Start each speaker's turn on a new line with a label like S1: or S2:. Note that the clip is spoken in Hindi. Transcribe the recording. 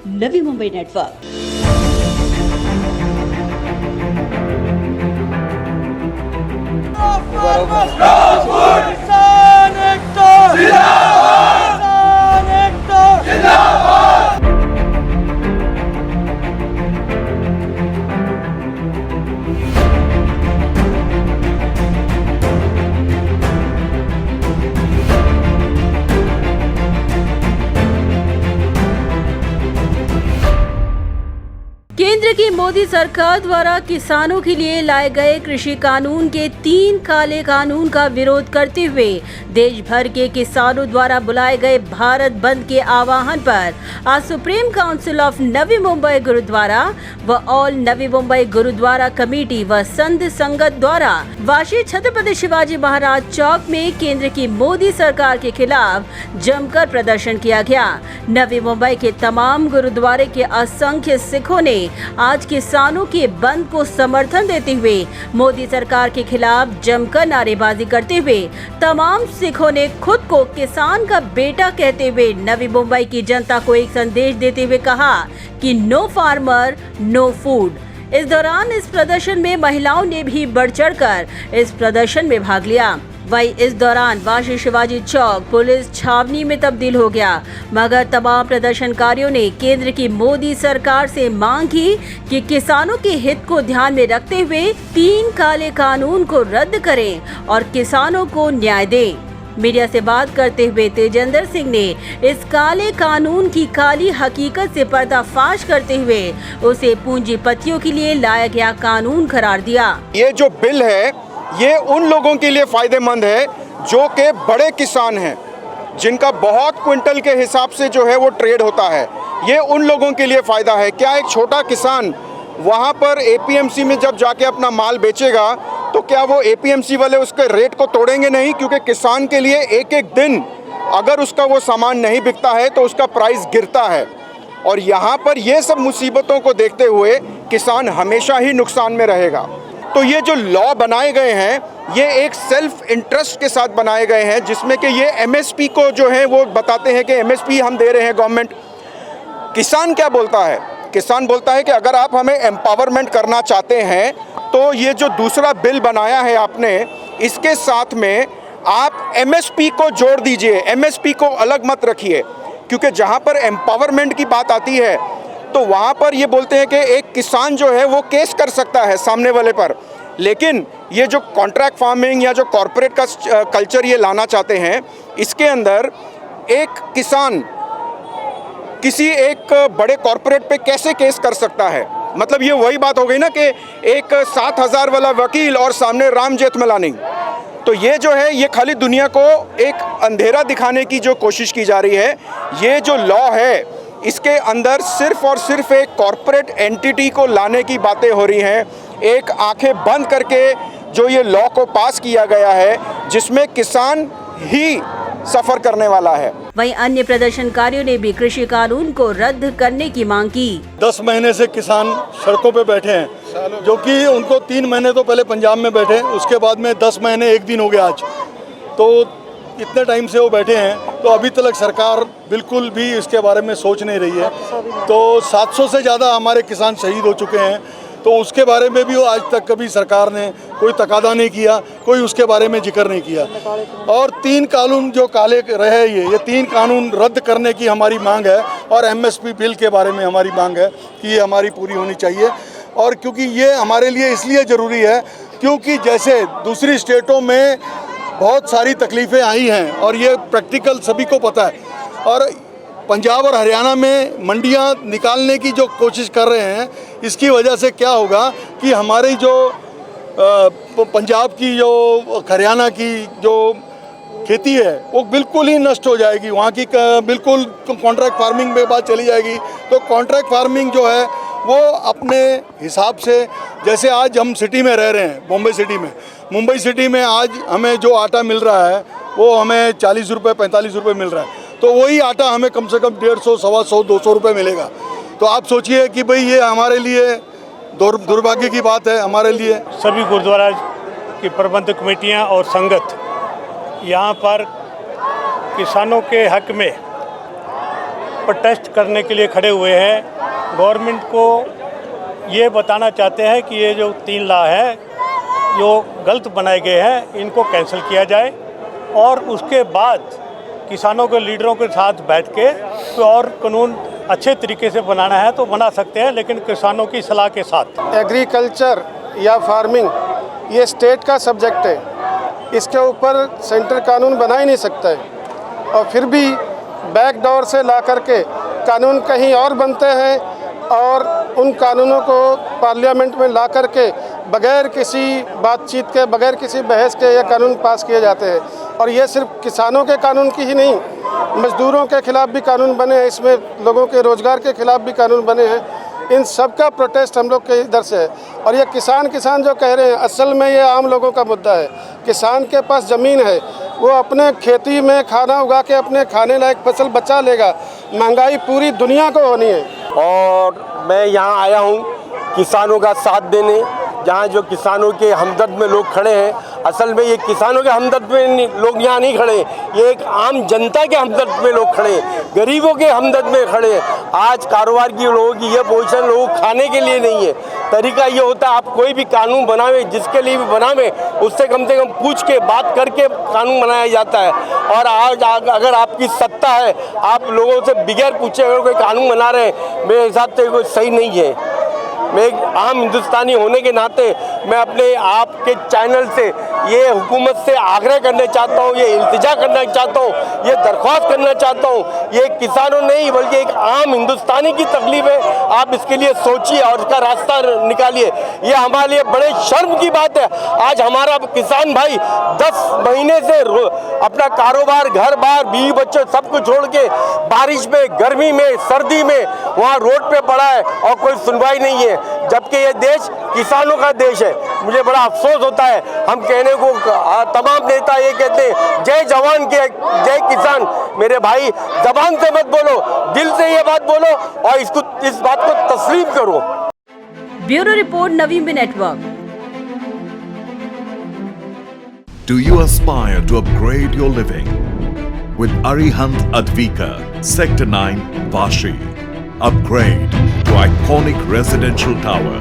S1: नवी मुंबई नेटवर्क। केंद्र की मोदी सरकार द्वारा किसानों के लिए लाए गए कृषि कानून के 3 काले कानून का विरोध करते हुए देश भर के किसानों द्वारा बुलाए गए भारत बंद के आह्वान पर आज supreme council of Navi Mumbai gurdwara व ऑल नवी मुंबई गुरुद्वारा कमेटी व संत संगत द्वारा वाशी छत्रपति शिवाजी महाराज चौक में केंद्र की मोदी सरकार के खिलाफ जमकर प्रदर्शन किया गया। नवी मुंबई के तमाम गुरुद्वारे के असंख्य सिखों ने आज किसानों के बंद को समर्थन देते हुए मोदी सरकार के खिलाफ जमकर नारेबाजी करते हुए तमाम सिखों ने खुद को किसान का बेटा कहते हुए नवी मुंबई की जनता को एक संदेश देते हुए कहा कि नो फार्मर नो फूड। इस दौरान इस प्रदर्शन में महिलाओं ने भी बढ़ चढ़कर इस प्रदर्शन में भाग लिया। वहीं इस दौरान वाशी शिवाजी चौक पुलिस छावनी में तब्दील हो गया, मगर तमाम प्रदर्शनकारियों ने केंद्र की मोदी सरकार से मांग की कि किसानों के हित को ध्यान में रखते हुए 3 काले कानून को रद्द करें और किसानों को न्याय दें। मीडिया से बात करते हुए तेजेंद्र सिंह ने इस काले कानून की काली हकीकत से पर्दाफाश करते हुए उसे पूंजीपतियों के लिए लाया गया कानून करार दिया।
S2: ये जो बिल है ये उन लोगों के लिए फायदेमंद है जो कि बड़े किसान हैं, जिनका बहुत क्विंटल के हिसाब से जो है वो ट्रेड होता है। ये उन लोगों के लिए फ़ायदा है। क्या एक छोटा किसान वहाँ पर एपीएमसी में जब जाके अपना माल बेचेगा तो क्या वो एपीएमसी वाले उसके रेट को तोड़ेंगे? नहीं, क्योंकि किसान के लिए एक एक दिन अगर उसका वो सामान नहीं बिकता है तो उसका प्राइस गिरता है। और यहाँ पर ये सब मुसीबतों को देखते हुए किसान हमेशा ही नुकसान में रहेगा। तो ये जो लॉ बनाए गए हैं ये एक सेल्फ इंटरेस्ट के साथ बनाए गए हैं, जिसमें कि ये एमएसपी को जो है वो बताते हैं कि एमएसपी हम दे रहे हैं गवर्नमेंट। किसान क्या बोलता है? किसान बोलता है कि अगर आप हमें एम्पावरमेंट करना चाहते हैं तो ये जो दूसरा बिल बनाया है आपने, इसके साथ में आप एमएसपी को जोड़ दीजिए, एमएसपी को अलग मत रखिए। क्योंकि जहाँ पर एम्पावरमेंट की बात आती है तो वहाँ पर ये बोलते हैं कि एक किसान जो है वो केस कर सकता है सामने वाले पर। लेकिन ये जो कॉन्ट्रैक्ट फार्मिंग या जो कॉरपोरेट का कल्चर ये लाना चाहते हैं, इसके अंदर एक किसान किसी एक बड़े कॉरपोरेट पे कैसे केस कर सकता है? मतलब ये वही बात हो गई ना कि एक 7,000 वाला वकील और सामने राम जेठमलानी। तो ये जो है ये खाली दुनिया को एक अंधेरा दिखाने की जो कोशिश की जा रही है। ये जो लॉ है इसके अंदर सिर्फ और सिर्फ एक कॉरपोरेट एंटिटी को लाने की बातें हो रही हैं। एक आंखें बंद करके जो ये लॉ को पास किया गया है जिसमें किसान ही सफ़र करने वाला है।
S1: वहीं अन्य प्रदर्शनकारियों ने भी कृषि कानून को रद्द करने की मांग की।
S3: 10 महीने से किसान सड़कों पे बैठे हैं, जो कि उनको 3 महीने तो पहले पंजाब में बैठे, उसके बाद में 10 महीने 1 दिन हो गया आज। तो इतने टाइम से वो बैठे हैं तो अभी तक सरकार बिल्कुल भी इसके बारे में सोच नहीं रही है। तो 700 से ज़्यादा हमारे किसान शहीद हो चुके हैं, तो उसके बारे में भी आज तक कभी सरकार ने कोई तकादा नहीं किया, कोई उसके बारे में जिक्र नहीं किया। और 3 कानून जो काले रहे ये 3 कानून रद्द करने की हमारी मांग है। और एमएसपी बिल के बारे में हमारी मांग है कि ये हमारी पूरी होनी चाहिए। और क्योंकि ये हमारे लिए इसलिए ज़रूरी है क्योंकि जैसे दूसरी स्टेटों में बहुत सारी तकलीफ़ें आई हैं और ये प्रैक्टिकल सभी को पता है। और पंजाब और हरियाणा में मंडियां निकालने की जो कोशिश कर रहे हैं, इसकी वजह से क्या होगा कि हमारी जो पंजाब की जो हरियाणा की जो खेती है वो बिल्कुल ही नष्ट हो जाएगी। वहाँ की बिल्कुल कॉन्ट्रैक्ट फार्मिंग में बात चली जाएगी। तो कॉन्ट्रैक्ट फार्मिंग जो है वो अपने हिसाब से, जैसे आज हम सिटी में रह रहे हैं, मुंबई सिटी में आज हमें जो आटा मिल रहा है वो हमें 40 रुपये 45 रुपये मिल रहा है। तो वही आटा हमें कम से कम 150, 125, 200 रुपये मिलेगा। तो आप सोचिए कि भाई ये हमारे लिए दुर्भाग्य की बात है। हमारे लिए
S4: सभी गुरुद्वारा की प्रबंध कमेटियां और संगत यहाँ पर किसानों के हक में प्रोटेस्ट करने के लिए खड़े हुए हैं। गवर्नमेंट को ये बताना चाहते हैं कि ये जो 3 लॉ है जो गलत बनाए गए हैं इनको कैंसिल किया जाए और उसके बाद किसानों के लीडरों के साथ बैठ के कोई और कानून अच्छे तरीके से बनाना है तो बना सकते हैं, लेकिन किसानों की सलाह के साथ।
S5: एग्रीकल्चर या फार्मिंग ये स्टेट का सब्जेक्ट है, इसके ऊपर सेंटर कानून बना ही नहीं सकता है और फिर भी बैकडोर से ला करके कानून कहीं और बनते हैं और उन कानूनों को पार्लियामेंट में ला करके बगैर किसी बातचीत के, बगैर किसी बहस के ये कानून पास किए जाते हैं। और ये सिर्फ किसानों के कानून की ही नहीं, मजदूरों के खिलाफ भी कानून बने हैं, इसमें लोगों के रोज़गार के खिलाफ भी कानून बने हैं। इन सब का प्रोटेस्ट हम लोग के इधर से है। और ये किसान जो कह रहे हैं, असल में ये आम लोगों का मुद्दा है। किसान के पास ज़मीन है, वो अपने खेती में खाना उगा के अपने खाने लायक फसल बचा लेगा। महंगाई पूरी दुनिया को होनी है।
S6: और मैं यहाँ आया हूँ किसानों का साथ देने, जहाँ जो किसानों के हमदर्द में लोग खड़े हैं। असल में ये किसानों के हमदर्द में लोग यहाँ नहीं खड़े, ये एक आम जनता के हमदर्द में लोग खड़े, गरीबों के हमदर्द में खड़े। आज कारोबार की लोगों की ये पोजीशन लोगों खाने के लिए नहीं है। तरीका ये होता है आप कोई भी कानून बनावे, जिसके लिए भी बनावे उससे कम से कम पूछ के बात करके कानून बनाया जाता है। और आज अगर आपकी सत्ता है, आप लोगों से बगैर पूछे अगर कोई कानून बना रहे हैं, मेरे हिसाब से कोई सही नहीं है। मैं एक आम हिंदुस्तानी होने के नाते मैं अपने आपके चैनल से ये हुकूमत से आग्रह करना चाहता हूँ, ये इल्तिजा करना चाहता हूँ, ये दरख्वास्त करना चाहता हूँ। ये किसानों नहीं बल्कि एक आम हिंदुस्तानी की तकलीफ है। आप इसके लिए सोचिए और इसका रास्ता निकालिए। ये हमारे लिए बड़े शर्म की बात है। आज हमारा किसान भाई 10 महीने से अपना कारोबार, घर बार, बीवी बच्चे सब कुछ छोड़ के बारिश में, गर्मी में, सर्दी में वहाँ रोड पे पड़ा है और कोई सुनवाई नहीं है, जबकि ये देश किसानों का देश है। मुझे बड़ा अफसोस होता है, हम कहने को तमाम नेता ये कहते हैं जय जवान के जय किसान। मेरे भाई जबान से मत बोलो, दिल से ये बात बोलो और इस बात को तस्लीम करो।
S1: Bureau report Naveen network.
S7: Do you aspire to upgrade your living? With Arihant Advika, Sector 9, Vashi. Upgrade to iconic residential tower